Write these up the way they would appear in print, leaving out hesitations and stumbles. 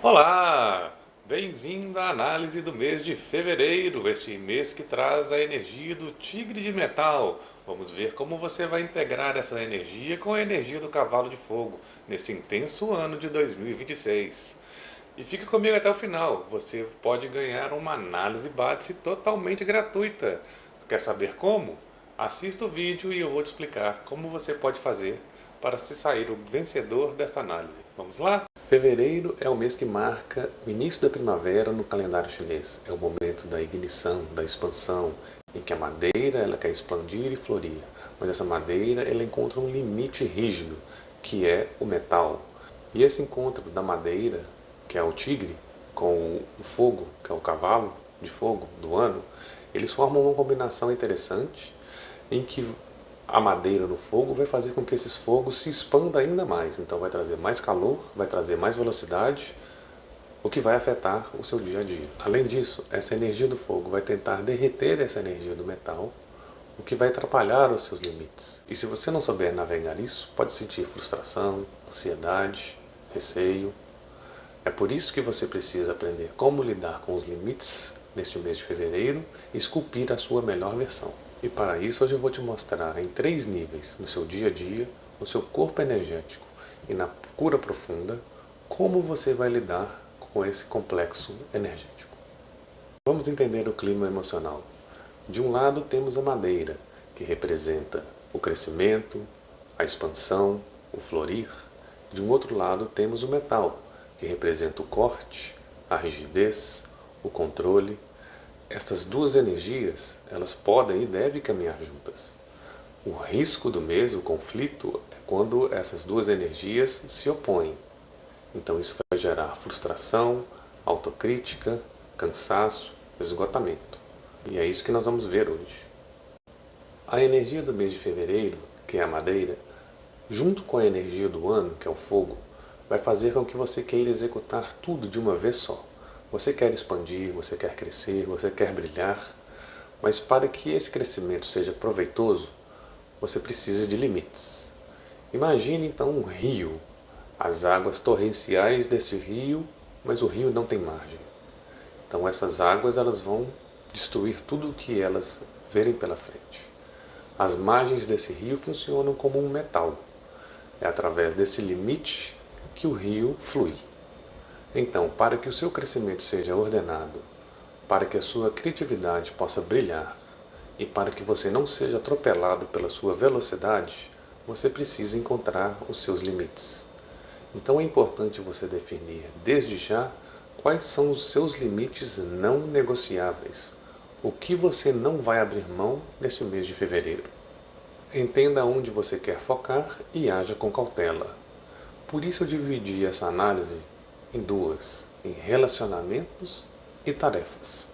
Olá! Bem-vindo à análise do mês de fevereiro, este mês que traz a energia do tigre de metal. Vamos ver como você vai integrar essa energia com a energia do cavalo de fogo nesse intenso ano de 2026. E fique comigo até o final, você pode ganhar uma análise base totalmente gratuita. Quer saber como? Assista o vídeo e eu vou te explicar como você pode fazer para se sair o vencedor dessa análise. Vamos lá? Fevereiro é o mês que marca o início da primavera no calendário chinês. É o momento da ignição, da expansão, em que a madeira ela quer expandir e florir. Mas essa madeira ela encontra um limite rígido, que é o metal. E esse encontro da madeira, que é o tigre, com o fogo, que é o cavalo de fogo do ano, eles formam uma combinação interessante em que a madeira no fogo vai fazer com que esses fogos se expandam ainda mais. Então vai trazer mais calor, vai trazer mais velocidade, o que vai afetar o seu dia a dia. Além disso, essa energia do fogo vai tentar derreter essa energia do metal, o que vai atrapalhar os seus limites. E se você não souber navegar isso, pode sentir frustração, ansiedade, receio. É por isso que você precisa aprender como lidar com os limites neste mês de fevereiro e esculpir a sua melhor versão. E para isso hoje eu vou te mostrar em 3 níveis, no seu dia a dia, no seu corpo energético e na cura profunda, como você vai lidar com esse complexo energético. Vamos entender o clima emocional. De um lado temos a madeira, que representa o crescimento, a expansão, o florir. De um outro lado temos o metal, que representa o corte, a rigidez, o controle. Estas duas energias, elas podem e devem caminhar juntas. O risco do mês, o conflito, é quando essas duas energias se opõem. Então isso vai gerar frustração, autocrítica, cansaço, esgotamento. E é isso que nós vamos ver hoje. A energia do mês de fevereiro, que é a madeira, junto com a energia do ano, que é o fogo, vai fazer com que você queira executar tudo de uma vez só. Você quer expandir, você quer crescer, você quer brilhar, mas para que esse crescimento seja proveitoso, você precisa de limites. Imagine então um rio, as águas torrenciais desse rio, mas o rio não tem margem. Então essas águas elas vão destruir tudo o que elas verem pela frente. As margens desse rio funcionam como um metal. É através desse limite que o rio flui. Então, para que o seu crescimento seja ordenado, para que a sua criatividade possa brilhar e para que você não seja atropelado pela sua velocidade, você precisa encontrar os seus limites. Então é importante você definir desde já quais são os seus limites não negociáveis, o que você não vai abrir mão nesse mês de fevereiro. Entenda onde você quer focar e haja com cautela. Por isso eu dividi essa análise em duas, em relacionamentos e tarefas.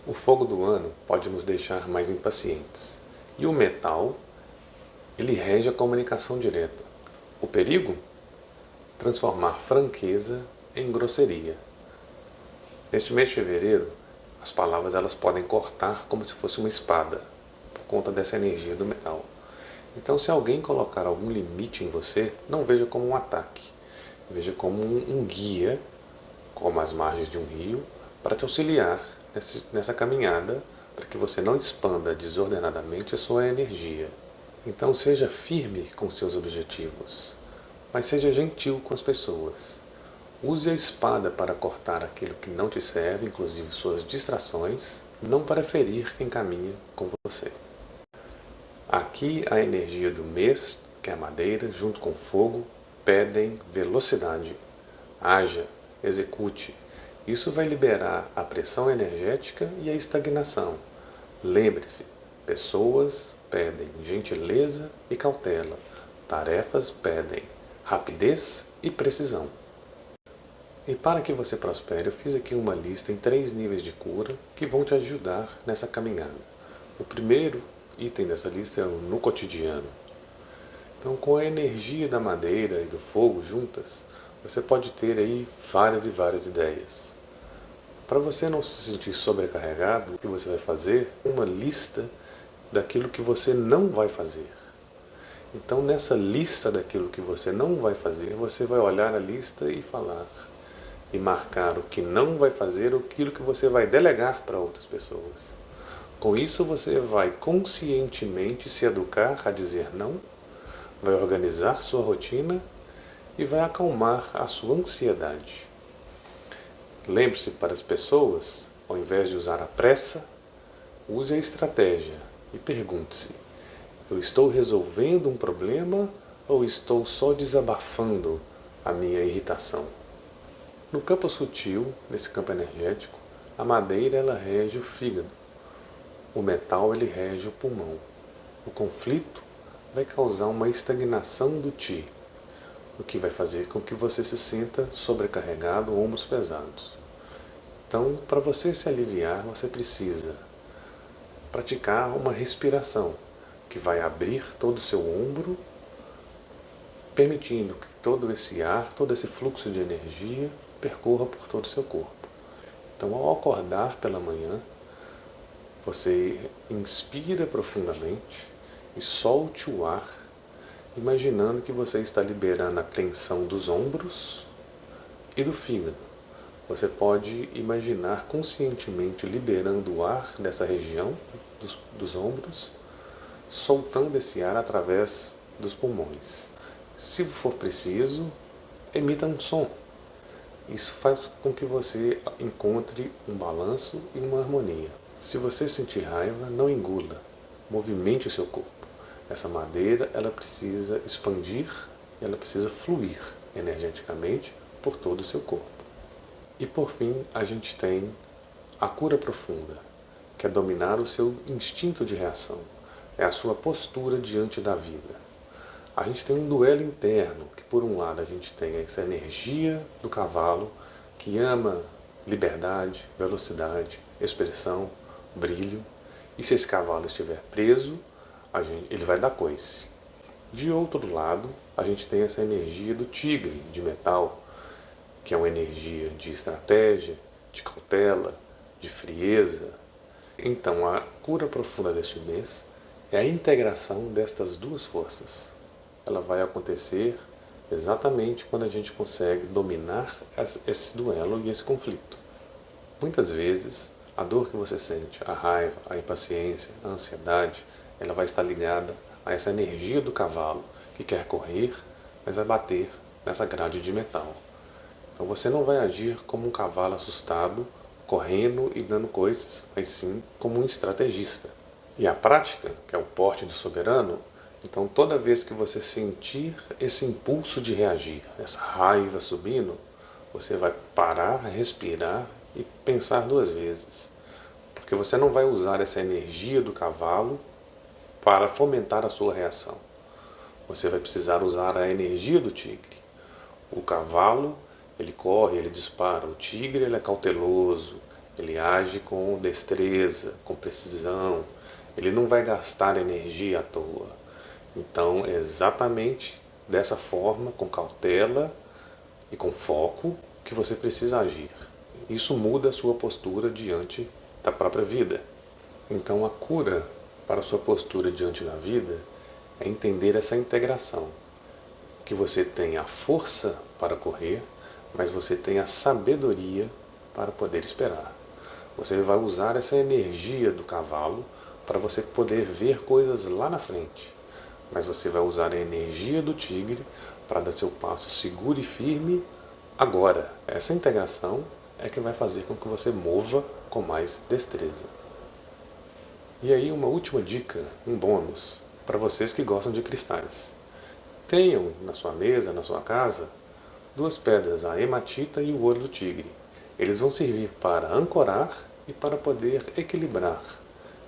O fogo do ano pode nos deixar mais impacientes, e o metal, ele rege a comunicação direta. O perigo? Transformar franqueza em grosseria. Neste mês de fevereiro, as palavras elas podem cortar como se fosse uma espada, por conta dessa energia do metal. Então, se alguém colocar algum limite em você, não veja como um ataque. Veja como um guia, como as margens de um rio, para te auxiliar nessa caminhada, para que você não expanda desordenadamente a sua energia. Então, seja firme com seus objetivos, mas seja gentil com as pessoas. Use a espada para cortar aquilo que não te serve, inclusive suas distrações, não para ferir quem caminha com você. Aqui a energia do mês, que é a madeira, junto com o fogo, pedem velocidade. Haja, execute. Isso vai liberar a pressão energética e a estagnação. Lembre-se, pessoas pedem gentileza e cautela. Tarefas pedem rapidez e precisão. E para que você prospere, eu fiz aqui uma lista em 3 níveis de cura que vão te ajudar nessa caminhada. O primeiro item dessa lista é o no cotidiano. Então, com a energia da madeira e do fogo juntas, você pode ter aí várias e várias ideias. Para você não se sentir sobrecarregado, o que você vai fazer? Uma lista daquilo que você não vai fazer. Então, nessa lista daquilo que você não vai fazer, você vai olhar a lista e falar, e marcar o que não vai fazer, aquilo que você vai delegar para outras pessoas. Com isso, você vai conscientemente se educar a dizer não, vai organizar sua rotina e vai acalmar a sua ansiedade. Lembre-se, para as pessoas, ao invés de usar a pressa, use a estratégia e pergunte-se: eu estou resolvendo um problema ou estou só desabafando a minha irritação? No campo sutil, nesse campo energético, a madeira ela rege o fígado, o metal ele rege o pulmão. O conflito vai causar uma estagnação do Ti, o que vai fazer com que você se sinta sobrecarregado, ombros pesados. Então, para você se aliviar, você precisa praticar uma respiração, que vai abrir todo o seu ombro, permitindo que todo esse ar, todo esse fluxo de energia percorra por todo o seu corpo. Então, ao acordar pela manhã, você inspira profundamente e solte o ar, imaginando que você está liberando a tensão dos ombros e do fígado. Você pode imaginar conscientemente liberando o ar dessa região dos ombros, soltando esse ar através dos pulmões. Se for preciso, emita um som. Isso faz com que você encontre um balanço e uma harmonia. Se você sentir raiva, não engula. Movimente o seu corpo. Essa madeira, ela precisa expandir, ela precisa fluir energeticamente por todo o seu corpo. E por fim, a gente tem a cura profunda, que é dominar o seu instinto de reação. É a sua postura diante da vida. A gente tem um duelo interno, que por um lado a gente tem essa energia do cavalo, que ama liberdade, velocidade, expressão, brilho, e se esse cavalo estiver preso, ele vai dar coice. De outro lado, a gente tem essa energia do tigre, de metal, que é uma energia de estratégia, de cautela, de frieza. Então, a cura profunda deste mês é a integração destas duas forças. Ela vai acontecer exatamente quando a gente consegue dominar esse duelo e esse conflito. Muitas vezes, a dor que você sente, a raiva, a impaciência, a ansiedade, ela vai estar ligada a essa energia do cavalo que quer correr, mas vai bater nessa grade de metal. Então você não vai agir como um cavalo assustado, correndo e dando coices, mas sim como um estrategista. E a prática, que é o porte do soberano, então toda vez que você sentir esse impulso de reagir, essa raiva subindo, você vai parar, respirar e pensar duas vezes. Porque você não vai usar essa energia do cavalo para fomentar a sua reação. Você vai precisar usar a energia do tigre. O cavalo, ele corre, ele dispara. O tigre, ele é cauteloso, ele age com destreza, com precisão. Ele não vai gastar energia à toa. Então, é exatamente dessa forma, com cautela e com foco, que você precisa agir. Isso muda a sua postura diante da própria vida. Então, a cura para a sua postura diante da vida é entender essa integração. Que você tem a força para correr, mas você tem a sabedoria para poder esperar. Você vai usar essa energia do cavalo para você poder ver coisas lá na frente. Mas você vai usar a energia do tigre para dar seu passo seguro e firme agora. Essa integração é que vai fazer com que você mova com mais destreza. E aí uma última dica, um bônus, para vocês que gostam de cristais. Tenham na sua mesa, na sua casa, duas pedras, a hematita e o olho do tigre. Eles vão servir para ancorar e para poder equilibrar.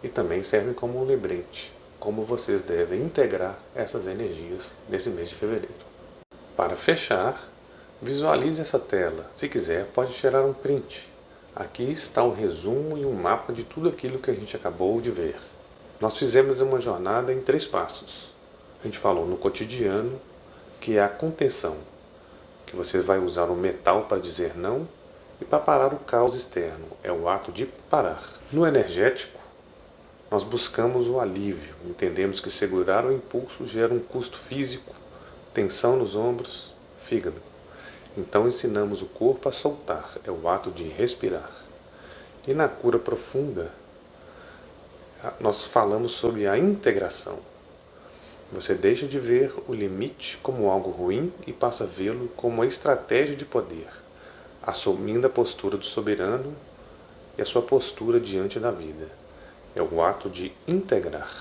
E também servem como um lembrete, como vocês devem integrar essas energias nesse mês de fevereiro. Para fechar, visualize essa tela. Se quiser, pode tirar um print. Aqui está o resumo e um mapa de tudo aquilo que a gente acabou de ver. Nós fizemos uma jornada em 3 passos. A gente falou no cotidiano, que é a contenção, que você vai usar o metal para dizer não, e para parar o caos externo, é o ato de parar. No energético, Nós buscamos o alívio, entendemos que segurar o impulso gera um custo físico, tensão nos ombros, fígado. Então ensinamos o corpo a soltar, é o ato de respirar. E na cura profunda, nós falamos sobre a integração. Você deixa de ver o limite como algo ruim e passa a vê-lo como uma estratégia de poder, assumindo a postura do soberano e a sua postura diante da vida. É o ato de integrar.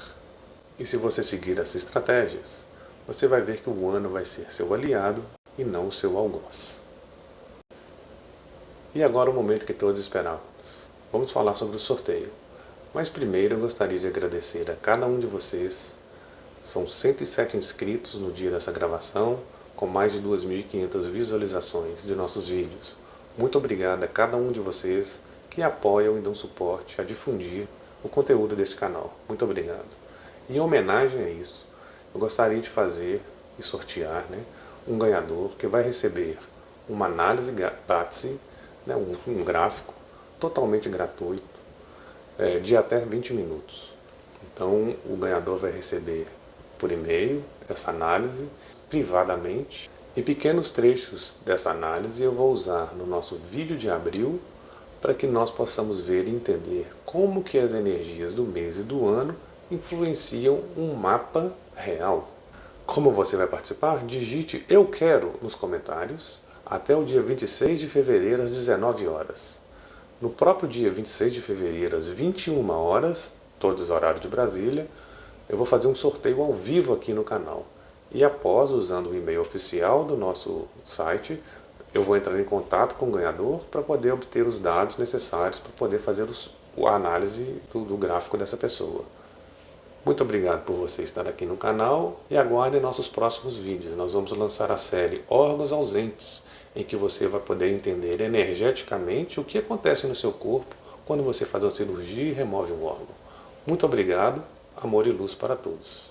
E se você seguir essas estratégias, você vai ver que o ano vai ser seu aliado e não o seu algoz. E agora o momento que todos esperávamos. Vamos falar sobre o sorteio. Mas primeiro eu gostaria de agradecer a cada um de vocês. São 107 inscritos no dia dessa gravação, com mais de 2.500 visualizações de nossos vídeos. Muito obrigado a cada um de vocês que apoiam e dão suporte a difundir o conteúdo desse canal. Muito obrigado. Em homenagem a isso, eu gostaria de fazer e sortear um ganhador que vai receber uma análise Batsi, um gráfico totalmente gratuito, de até 20 minutos. Então o ganhador vai receber por e-mail essa análise privadamente, e pequenos trechos dessa análise eu vou usar no nosso vídeo de abril para que nós possamos ver e entender como que as energias do mês e do ano influenciam um mapa real. Como você vai participar? Digite "Eu quero" nos comentários até o dia 26 de fevereiro às 19 horas. No próprio dia 26 de fevereiro às 21 horas, todos os horários de Brasília, eu vou fazer um sorteio ao vivo aqui no canal. E após, usando o e-mail oficial do nosso site, eu vou entrar em contato com o ganhador para poder obter os dados necessários para poder fazer a análise do gráfico dessa pessoa. Muito obrigado por você estar aqui no canal e aguardem nossos próximos vídeos. Nós vamos lançar a série Órgãos Ausentes, em que você vai poder entender energeticamente o que acontece no seu corpo quando você faz uma cirurgia e remove um órgão. Muito obrigado, amor e luz para todos.